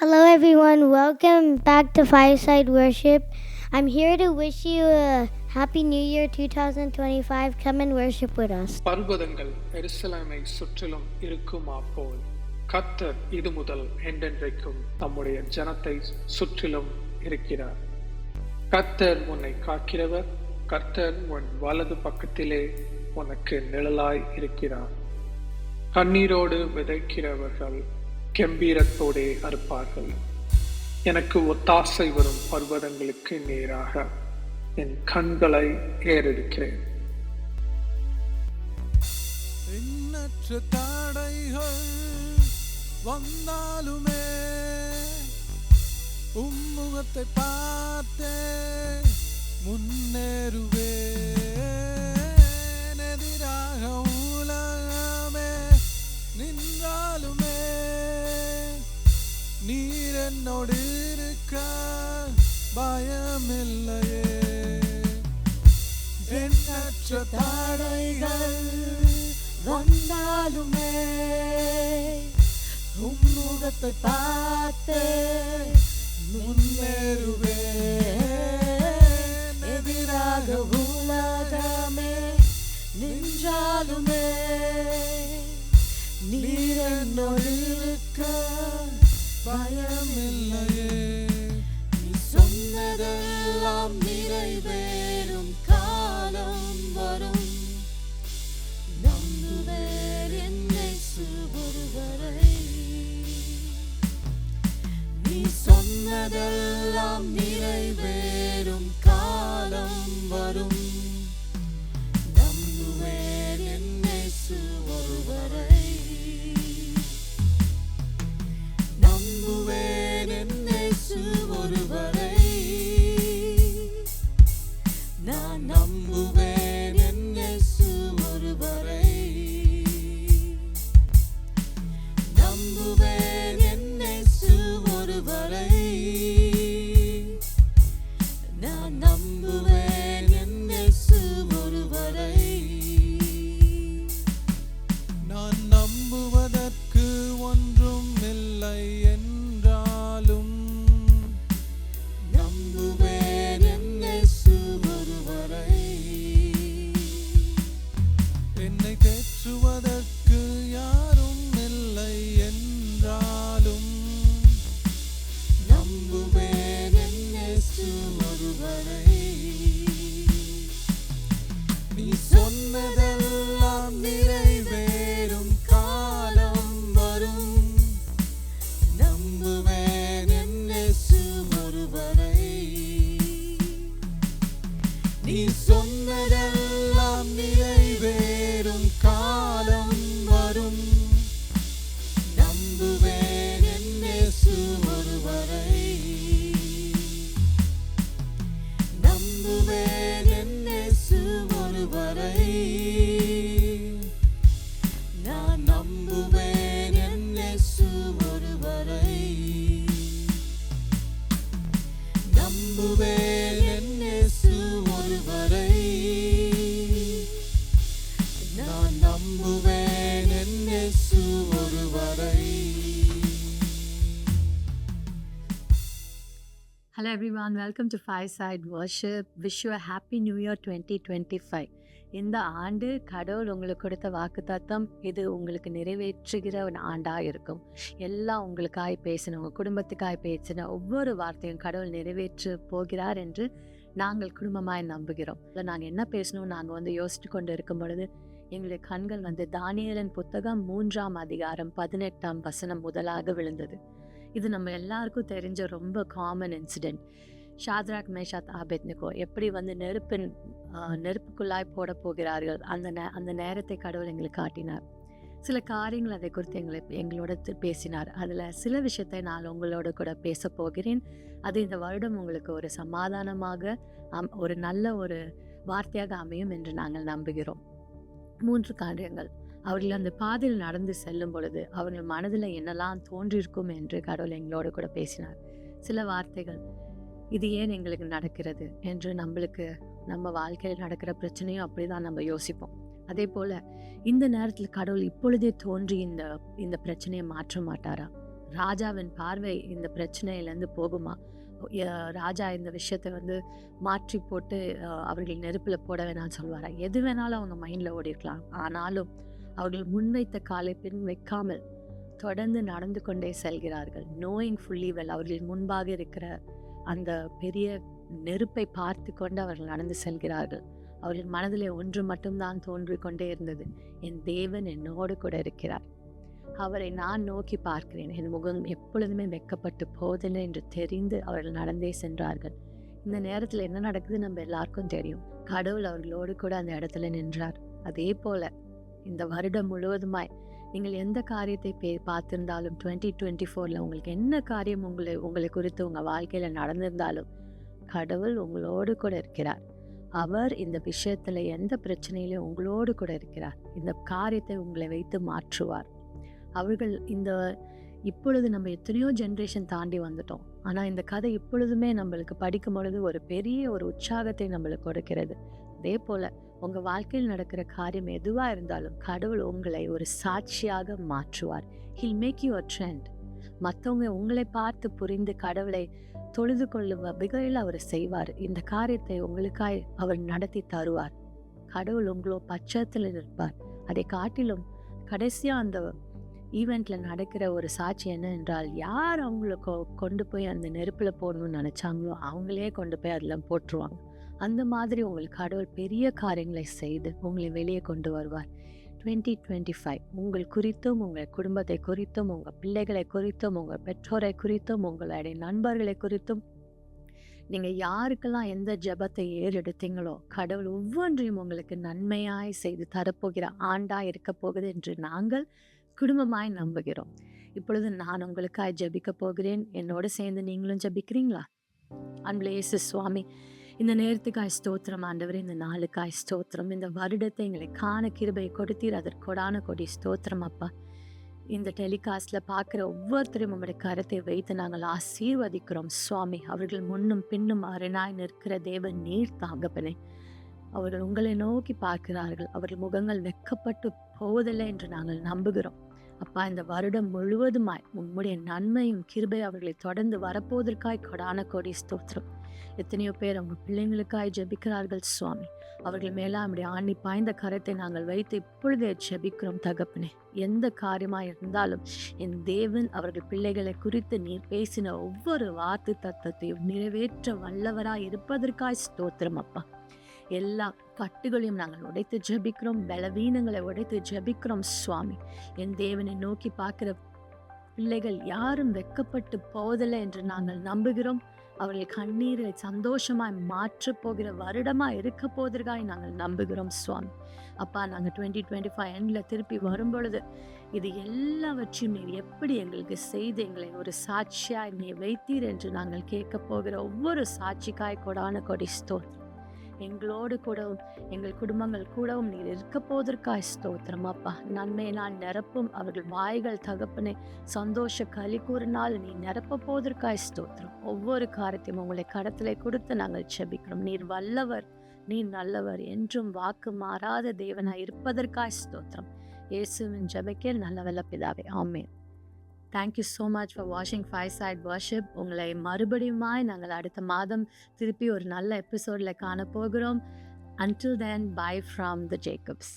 Hello, everyone. Welcome back to Fireside Worship. I'm here to wish you a Happy New Year 2025. Come and worship with us. பர்வதங்கள் எருசலேமை சுற்றிலும் இருக்குமா போல் கர்த்தர் இது முதல் என்றென்றைக்கும் தம்முடைய ஜனத்தை சுற்றிலும் இருக்கிறார். கர்த்தர் உன்னை காக்கிறவர். கர்த்தர் உன் வலது பக்கத்திலே உனக்கு நிழலாய் இருக்கிறார். கண்ணீரோடு விதைக்கிறவர்கள் கெம்பீரத்தோடே அறுப்பார்கள். எனக்கு ஒத்தாசை வரும் பர்வதங்களுக்கு நேராக என் கண்களை ஏறெடுக்கிறேன். எண்ணற்ற தடைகள் வந்தாலுமே உம்முகத்தை பார்த்தே முன்னேறுவே. எதிராக உலகமே நின்றாலுமே நீர் என்னோடு இருக்க பயமில்லையே. எண்ணற்ற தடைகள் வந்தாலுமே உம்முகத்தை பார்த்து முன்னேறுவே. எதிராக உலகமே நின்றாலுமே நீர் என்னோடு இருக்க பயமில்லையே. நீ சொன்னதெல்லாம் நிறைவேறும் காலம் வரும். நம்புவேன் என் இயேசு ஒருவரை. நீ சொன்னதெல்லாம் நிறைவேறும் காலம் வரும். நம்புவேன் என் இயேசு ஒருவரை. நம்புவேன் என் இயேசு ஒருவரை. நான் நம்புவேன் என் இயேசு ஒருவரை. நம்புவேன் என் இயேசு ஒருவரை. நான் நம்புவேன் என் இயேசு ஒருவரை. நான் நம்புவதற்கு ஒன்றும் இல்லை என்றாலும் நம்புவேன் என் இயேசு ஒருவரை. என்னை தேற்றுவதற்கு யாரும் இல்லை என்றாலும் நம்புவேன் என் இயேசு ஒருவரை. நீ சொன்னதெல்லாம் நிறைவேறும் காலம் வரும். நம்புவேன் என் இயேசு ஒருவரை. நீ சொன்னதெல்லாம் நிறைவேறும் காலம் வரும். நம்புவேன் என் இயேசு ஒருவரை. நம்புவேன் என் இயேசு ஒருவரை. நான் நம்புவேன் என் இயேசு ஒருவரை. நம்புவேன் என் இயேசு ஒருவரை. நான் நம்புவேன் என் இயேசு ஒருவரை. Hello everyone, welcome to Fireside Worship. Wish you a happy new year 2025. இந்த ஆண்டு கடவுள் உங்களுக்கு கொடுத்த வாக்குத்தத்தம் இது உங்களுக்கு நிறைவேற்றுகிற ஒரு ஆண்டாக இருக்கும். எல்லாம் உங்களுக்காய் பேசின, உங்கள் குடும்பத்துக்காய் பேசின ஒவ்வொரு வார்த்தையும் கடவுள் நிறைவேற்ற போகிறார் என்று நாங்கள் குடும்பமாய் நம்புகிறோம். நாங்கள் என்ன பேசணும் நாங்கள் யோசித்து கொண்டு இருக்கும் பொழுது எங்களுடைய கண்கள் தானியேலின் புத்தகம் 3ஆம் அதிகாரம் 18ஆம் வசனம் முதலாக விழுந்தது. இது நம்ம எல்லாருக்கும் தெரிஞ்ச ரொம்ப common incident. Shadrach Meshach Abednego எப்படி நெருப்புக்குள்ளாய் போட போகிறார்கள் அந்த நேரத்தை கடவுள் எங்களுக்கு காட்டினார். சில காரியங்கள் அதை குறித்து எங்களோட பேசினார். அதில் சில விஷயத்தை நான் உங்களோட கூட பேச போகிறேன். அது இந்த வருடம் உங்களுக்கு ஒரு சமாதானமாக ஒரு நல்ல ஒரு வார்த்தையாக அமையும் என்று நாங்கள் நம்புகிறோம். 3 காரியங்கள். அவர்கள் அந்த பாதையில் நடந்து செல்லும் பொழுது அவர்கள் மனதில் என்னெல்லாம் தோன்றியிருக்கும் என்று கடவுள் எங்களோட கூட பேசினார். சில வார்த்தைகள், இது ஏன் எங்களுக்கு நடக்கிறது என்று நம்ம வாழ்க்கையில் நடக்கிற பிரச்சனையும் அப்படிதான் நம்ம யோசிப்போம். அதே போல் இந்த நேரத்தில் கடவுள் இப்பொழுதே தோன்றி இந்த பிரச்சனையை மாற்ற மாட்டாரா? ராஜாவின் பார்வை இந்த பிரச்சனையிலேருந்து போகுமா? ராஜா இந்த விஷயத்தை வந்து மாற்றி போட்டு அவர்கள் நெருப்பில் போட வேணாம்னு சொல்லுவாரா? எது வேணாலும் அவங்க மைண்டில் ஓடி இருக்கலாம். ஆனாலும் அவர்கள் முன்வைத்த காலை பின் வைக்காமல் தொடர்ந்து நடந்து கொண்டே செல்கிறார்கள். நோயிங் ஃபுல்லி வெல், அவர்கள் முன்பாக இருக்கிற அந்த பெரிய நெருப்பை பார்த்து கொண்டு அவர்கள் நடந்து செல்கிறார்கள். அவர்கள் மனதிலே ஒன்று மட்டும்தான் தோன்றிக் கொண்டே இருந்தது, என் தேவன் என்னோடு கூட இருக்கிறார், அவரை நான் நோக்கி பார்க்கிறேன், என் முகம் எப்பொழுதுமே வெட்கப்பட்டு போதில்லை என்று தெரிந்து அவர்கள் நடந்தே சென்றார்கள். இந்த நேரத்தில் என்ன நடக்குது நம்ம எல்லாருக்கும் தெரியும். கடவுள் அவர்களோடு கூட அந்த இடத்துல நின்றார். அதே போல இந்த வருடம் முழுவதுமாய் நீங்கள் எந்த காரியத்தை பார்த்திருந்தாலும் 2024 உங்களுக்கு என்ன காரியம் உங்களை குறித்து உங்கள் வாழ்க்கையில் நடந்திருந்தாலும் கடவுள் உங்களோடு கூட இருக்கிறார். அவர் இந்த விஷயத்தில் எந்த பிரச்சனையிலும் உங்களோடு கூட இருக்கிறார். இந்த காரியத்தை உங்களை வைத்து மாற்றுவார். அவர்கள் இப்பொழுது நம்ம எத்தனையோ ஜென்ரேஷன் தாண்டி வந்துட்டோம். ஆனால் இந்த கதை இப்பொழுதுமே நம்மளுக்கு படிக்கும் பொழுது ஒரு பெரிய ஒரு உற்சாகத்தை நம்மளுக்கு கொடுக்கிறது. அதே போல் உங்கள் வாழ்க்கையில் நடக்கிற காரியம் எதுவாக இருந்தாலும் கடவுள் உங்களை ஒரு சாட்சியாக மாற்றுவார். He'll make you a trend. மற்றவங்க உங்களை பார்த்து புரிந்து கடவுளை தொழுது கொள்ளும் வகையில் அவர் செய்வார். இந்த காரியத்தை உங்களுக்காய் அவர் நடத்தி தருவார். கடவுள் உங்களோ பட்சத்தில் இருப்பார். அதை காட்டிலும் கடைசியாக அந்த ஈவெண்ட்ல நடக்கிற ஒரு சாட்சி என்ன என்றால், யார் அவங்களுக்கு கொண்டு போய் அந்த நெருப்பில் போடணும்னு நினைச்சாங்களோ அவங்களே கொண்டு போய் அதில் போட்டுருவாங்க. அந்த மாதிரி உங்களுக்கு கடவுள் பெரிய காரியங்களை செய்து உங்களை வெளியே கொண்டு வருவார். 2025 உங்கள் குறித்தும், உங்கள் குடும்பத்தை குறித்தும், உங்கள் பிள்ளைகளை குறித்தும், உங்கள் பெற்றோரை குறித்தும், உங்களுடைய நண்பர்களை குறித்தும், நீங்கள் யாருக்கெல்லாம் எந்த ஜெபத்தை ஏறெடுத்தீங்களோ கடவுள் ஒவ்வொன்றையும் உங்களுக்கு நன்மையாய் செய்து தரப்போகிற ஆண்டாய் இருக்க போகுது என்று நாங்கள் குடும்பமாய் நம்புகிறோம். இப்பொழுது நான் உங்களுக்காய் ஜெபிக்க போகிறேன். என்னோடு சேர்ந்து நீங்களும் ஜெபிக்கிறீங்களா? அன்புள்ள இயேசு சுவாமி, இந்த நேரத்துக்காய் ஸ்தோத்திரம் ஆண்டவரே, இந்த நாளுக்காய் ஸ்தோத்திரம். இந்த வருடத்தை எங்களை காண கிருபை கொடுத்தீர், அதற்கொடான கொடி ஸ்தோத்திரம் அப்பா. இந்த டெலிகாஸ்டில் பார்க்குற ஒவ்வொருத்தரையும் உங்களுடைய கரத்தை வைத்து நாங்கள் ஆசீர்வதிக்கிறோம் சுவாமி. அவர்கள் முன்னும் பின்னும் அரணாய் நிற்கிற தேவன் நீர் தாங்கப்பனே. அவர்கள் உங்களை நோக்கி பார்க்கிறார்கள். அவர்கள் முகங்கள் வெட்கப்பட்டு போவதில்லை என்று நாங்கள் நம்புகிறோம் அப்பா. இந்த வருடம் முழுவதுமாய் உம்முடைய நன்மையும் கிருபை அவர்களை தொடர்ந்து வரப்போவதற்காய் கொடான கொடி ஸ்தோத்திரம். எத்தனையோ பேர் அவங்க பிள்ளைங்களுக்காய் ஜெபிக்கிறார்கள் சுவாமி. அவர்கள் மேலே நம்முடைய ஆணி பாய்ந்த கரத்தை நாங்கள் வைத்து இப்பொழுதே ஜெபிக்கிறோம் தகப்பனே. எந்த காரியமாக இருந்தாலும் என் தேவன் அவர்கள் பிள்ளைகளை குறித்து நீர் பேசின ஒவ்வொரு வார்த்தை தத்தத்தையும் நிறைவேற்ற வல்லவராய் இருப்பதற்காய் ஸ்தோத்திரம் அப்பா. எல்லா கட்டுகளையும் நாங்கள் உடைத்து ஜெபிக்கிறோம், பலவீனங்களை உடைத்து ஜெபிக்கிறோம் சுவாமி. என் தேவனை நோக்கி பார்க்கிற பிள்ளைகள் யாரும் வெட்கப்பட்டு போவதில்லை என்று நாங்கள் நம்புகிறோம். அவர்கள் கண்ணீரை சந்தோஷமாய் மாற்ற போகிற வருடமாக இருக்க போவதற்காக நாங்கள் நம்புகிறோம் சுவாமி. அப்பா, நாங்கள் 2025 எண்டில் திருப்பி வரும்பொழுது இது எல்லாவற்றையும் நீர் எப்படி எங்களுக்கு செய்து எங்களை ஒரு சாட்சியாய் நீ வைத்தீர் என்று நாங்கள் கேட்க போகிற ஒவ்வொரு சாட்சிக்காய் கொடான கொடி ஸ்தோத்திரம். எங்களோடு கூடவும் எங்கள் குடும்பங்கள் கூடவும் நீர் இருக்க போவதற்காய் ஸ்தோத்திரம் அப்பா. நன்மையினால் நிரப்பும் அவர்கள் வாய்கள் தகப்பனை சந்தோஷ களி கூறினால் நீ நிரப்ப போவதற்காய் ஸ்தோத்திரம். ஒவ்வொரு காரியத்தையும் உங்களை கடத்திலே கொடுத்து நாங்கள் செபிக்கிறோம். நீர் வல்லவர், நீர் நல்லவர், என்றும் வாக்கு மாறாத தேவனாய் இருப்பதற்காய் ஸ்தோத்திரம். இயேசுவின் ஜெபத்தில் நல்ல வல்ல பிதாவே, ஆமென். தேங்க்யூ ஸோ மச் ஃபார் வாட்சிங் Fireside Worship. உங்களை மறுபடியுமாய் நாங்கள் அடுத்த மாதம் திருப்பி ஒரு நல்ல எபிசோடில் காண போகிறோம். Until then, bye from the Jacobs.